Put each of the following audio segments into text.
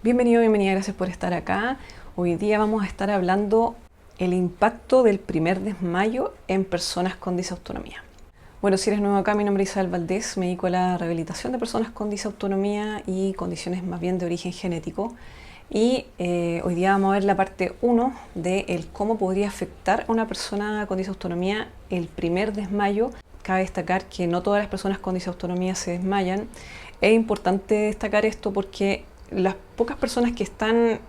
Bienvenido, bienvenida, gracias por estar acá. Hoy día vamos a estar hablando el impacto del primer desmayo en personas con disautonomía. Bueno, si eres nuevo acá, mi nombre es Isabel Valdés, me dedico a la rehabilitación de personas con disautonomía y condiciones más bien de origen genético. Y hoy día vamos a ver la parte 1 de cómo podría afectar a una persona con disautonomía el primer desmayo. Cabe destacar que no todas las personas con disautonomía se desmayan. Es importante destacar esto porque las pocas personas que están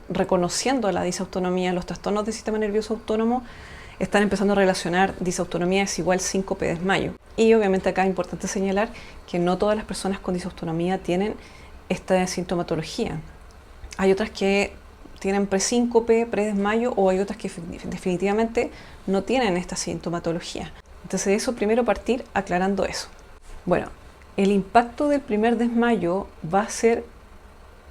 reconociendo la disautonomía, los trastornos del sistema nervioso autónomo, están empezando a relacionar disautonomía es igual síncope desmayo. Y obviamente acá es importante señalar que no todas las personas con disautonomía tienen esta sintomatología. Hay otras que tienen presíncope, predesmayo, o hay otras que definitivamente no tienen esta sintomatología. Entonces eso primero partir aclarando eso. Bueno, el impacto del primer desmayo va a ser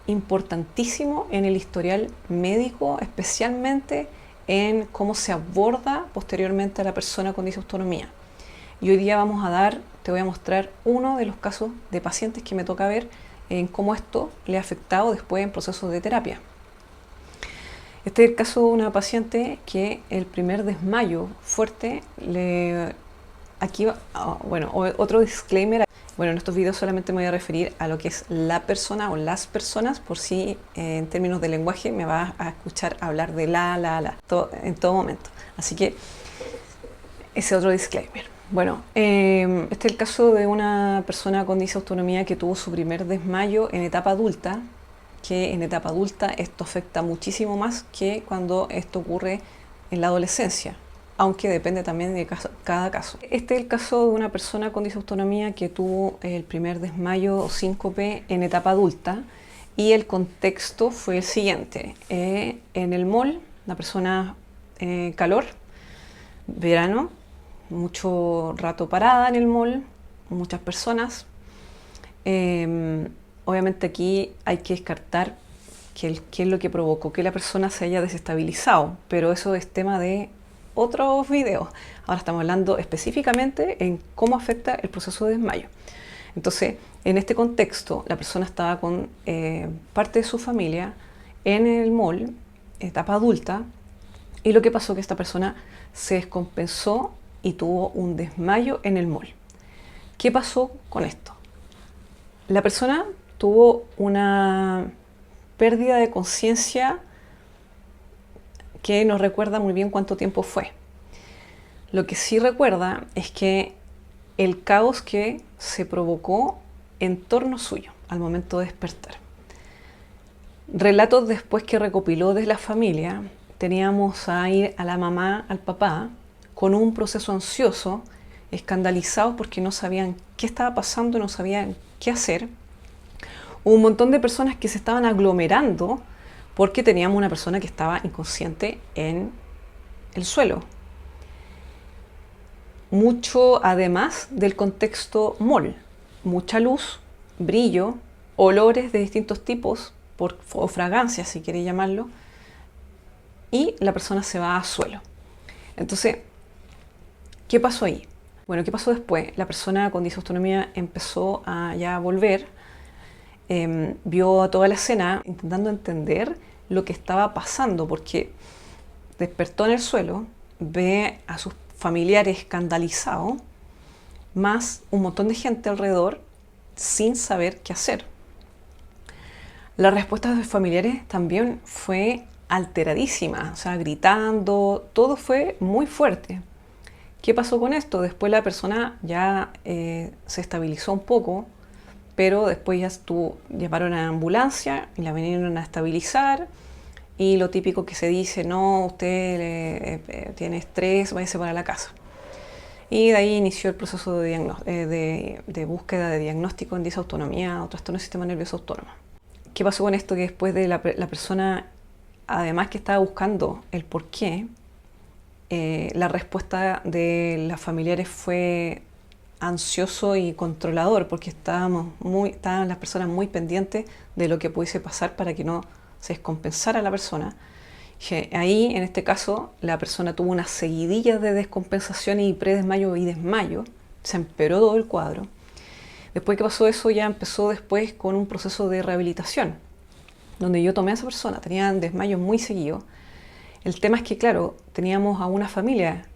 importantísimo en el historial médico, especialmente en cómo se aborda posteriormente a la persona con disautonomía. Y hoy día te voy a mostrar uno de los casos de pacientes que me toca ver en cómo esto le ha afectado después en procesos de terapia. Este es el caso de una paciente que el primer desmayo fuerte otro disclaimer. Bueno, en estos videos solamente me voy a referir a lo que es la persona o las personas, por si en términos de lenguaje me vas a escuchar hablar de en todo momento. Así que ese otro disclaimer. Bueno, este es el caso de una persona con disautonomía que tuvo su primer desmayo en etapa adulta, que en etapa adulta esto afecta muchísimo más que cuando esto ocurre en la adolescencia, aunque depende también de cada caso. Este es el caso de una persona con disautonomía que tuvo el primer desmayo o síncope en etapa adulta, y el contexto fue el siguiente. En el mall, la persona calor, verano, mucho rato parada en el mall, muchas personas. Obviamente aquí hay que descartar qué es lo que provocó que la persona se haya desestabilizado, pero eso es tema de otros videos. Ahora estamos hablando específicamente en cómo afecta el proceso de desmayo. Entonces, en este contexto, la persona estaba con parte de su familia en el mall, etapa adulta, y lo que pasó es que esta persona se descompensó y tuvo un desmayo en el mall. ¿Qué pasó con esto? La persona tuvo una pérdida de conciencia que no recuerda muy bien cuánto tiempo fue. Lo que sí recuerda es que el caos que se provocó en torno suyo al momento de despertar. Relatos después que recopiló de la familia, teníamos a la mamá, al papá, con un proceso ansioso, escandalizados porque no sabían qué estaba pasando, no sabían qué hacer. Hubo un montón de personas que se estaban aglomerando porque teníamos una persona que estaba inconsciente en el suelo. Mucho además del contexto mall, mucha luz, brillo, olores de distintos tipos, o fragancias si queréis llamarlo, y la persona se va a suelo. Entonces, ¿qué pasó ahí? Bueno, ¿qué pasó después? La persona con disautonomía empezó a ya volver, vio a toda la escena intentando entender lo que estaba pasando, porque despertó en el suelo, ve a sus familiares escandalizados, más un montón de gente alrededor sin saber qué hacer. La respuesta de los familiares también fue alteradísima, o sea, gritando, todo fue muy fuerte. ¿Qué pasó con esto? Después la persona ya se estabilizó un poco, pero después llamaron a la ambulancia y la vinieron a estabilizar. Y lo típico que se dice, no, usted tiene estrés, váyase para la casa. Y de ahí inició el proceso de búsqueda de diagnóstico en disautonomía o trastorno del sistema nervioso autónomo. ¿Qué pasó con esto? Que después de la persona, además que estaba buscando el por qué, la respuesta de las familiares fue ansioso y controlador, porque estaban las personas muy pendientes de lo que pudiese pasar para que no se descompensara la persona. Ahí, en este caso, la persona tuvo unas seguidillas de descompensación y predesmayo y desmayo, se empeoró todo el cuadro. Después que pasó eso, ya empezó después con un proceso de rehabilitación. donde yo tomé a esa persona, tenían desmayos muy seguidos. El tema es que, claro, teníamos a una familia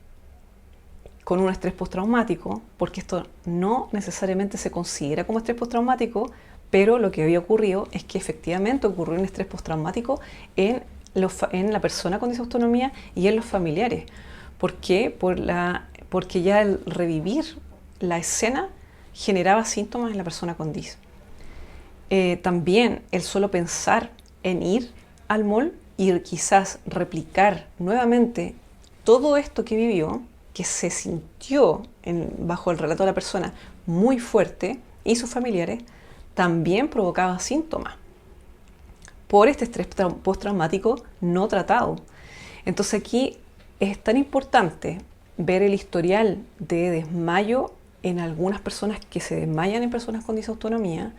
con un estrés postraumático, porque esto no necesariamente se considera como estrés postraumático, pero lo que había ocurrido es que efectivamente ocurrió un estrés postraumático en la persona con disautonomía y en los familiares. ¿Por qué? Porque ya el revivir la escena generaba síntomas en la persona con dis. También el solo pensar en ir al mall y quizás replicar nuevamente todo esto que vivió, que se sintió bajo el relato de la persona muy fuerte y sus familiares, también provocaba síntomas por este estrés postraumático no tratado. Entonces aquí es tan importante ver el historial de desmayo en algunas personas que se desmayan en personas con disautonomía,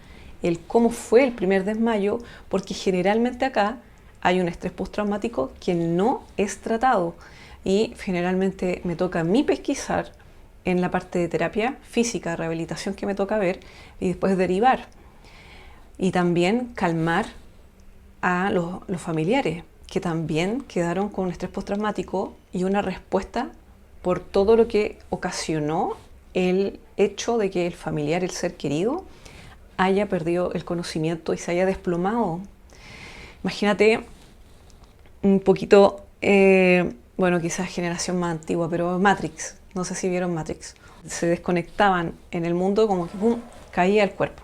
el cómo fue el primer desmayo, porque generalmente acá hay un estrés postraumático que no es tratado y generalmente me toca a mí pesquisar en la parte de terapia física, rehabilitación que me toca ver y después derivar. Y también calmar a los familiares que también quedaron con un estrés postraumático y una respuesta por todo lo que ocasionó el hecho de que el familiar, el ser querido, haya perdido el conocimiento y se haya desplomado. Imagínate un poquito, bueno, quizás generación más antigua, pero Matrix, no sé si vieron Matrix. Se desconectaban en el mundo como que ¡pum!, caía el cuerpo.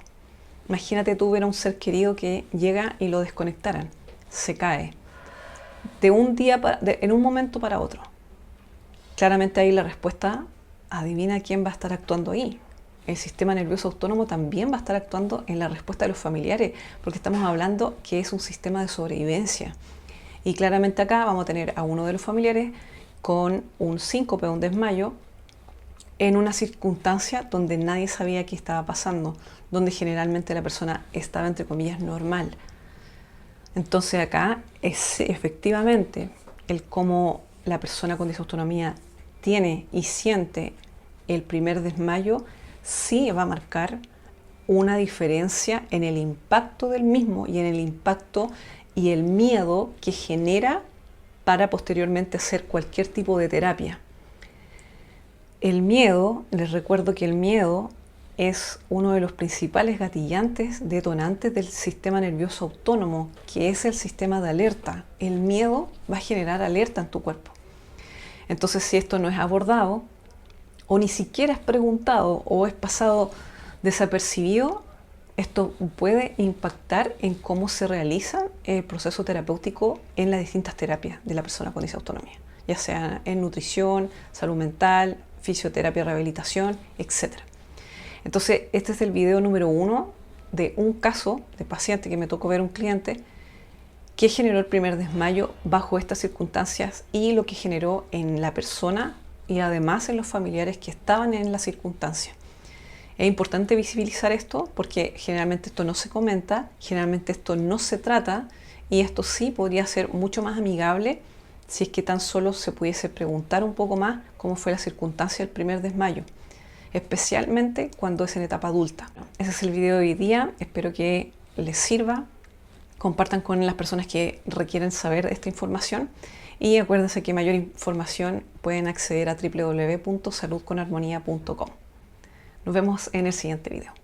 Imagínate tú ver a un ser querido que llega y lo desconectaran, se cae, de un día en un momento para otro. Claramente ahí la respuesta, adivina quién va a estar actuando ahí. El sistema nervioso autónomo también va a estar actuando en la respuesta de los familiares, porque estamos hablando que es un sistema de sobrevivencia. Y claramente acá vamos a tener a uno de los familiares con un síncope, un desmayo, en una circunstancia donde nadie sabía qué estaba pasando, donde generalmente la persona estaba, entre comillas, normal. Entonces acá es efectivamente el cómo la persona con disautonomía tiene y siente el primer desmayo, sí va a marcar una diferencia en el impacto del mismo y en el impacto y el miedo que genera para posteriormente hacer cualquier tipo de terapia. El miedo, les recuerdo que el miedo es uno de los principales gatillantes, detonantes del sistema nervioso autónomo, que es el sistema de alerta. El miedo va a generar alerta en tu cuerpo. Entonces, si esto no es abordado, o ni siquiera es preguntado, o es pasado desapercibido, esto puede impactar en cómo se realiza el proceso terapéutico en las distintas terapias de la persona con disautonomía, ya sea en nutrición, salud mental, fisioterapia, rehabilitación, etc. Entonces, este es el video número 1 de un caso de paciente que me tocó ver un cliente que generó el primer desmayo bajo estas circunstancias y lo que generó en la persona y además en los familiares que estaban en la circunstancia. Es importante visibilizar esto porque generalmente esto no se comenta, generalmente esto no se trata y esto sí podría ser mucho más amigable si es que tan solo se pudiese preguntar un poco más cómo fue la circunstancia del primer desmayo, especialmente cuando es en etapa adulta. Ese es el video de hoy día, espero que les sirva, compartan con las personas que requieren saber esta información y acuérdense que mayor información pueden acceder a www.saludconarmonía.com. Nos vemos en el siguiente video.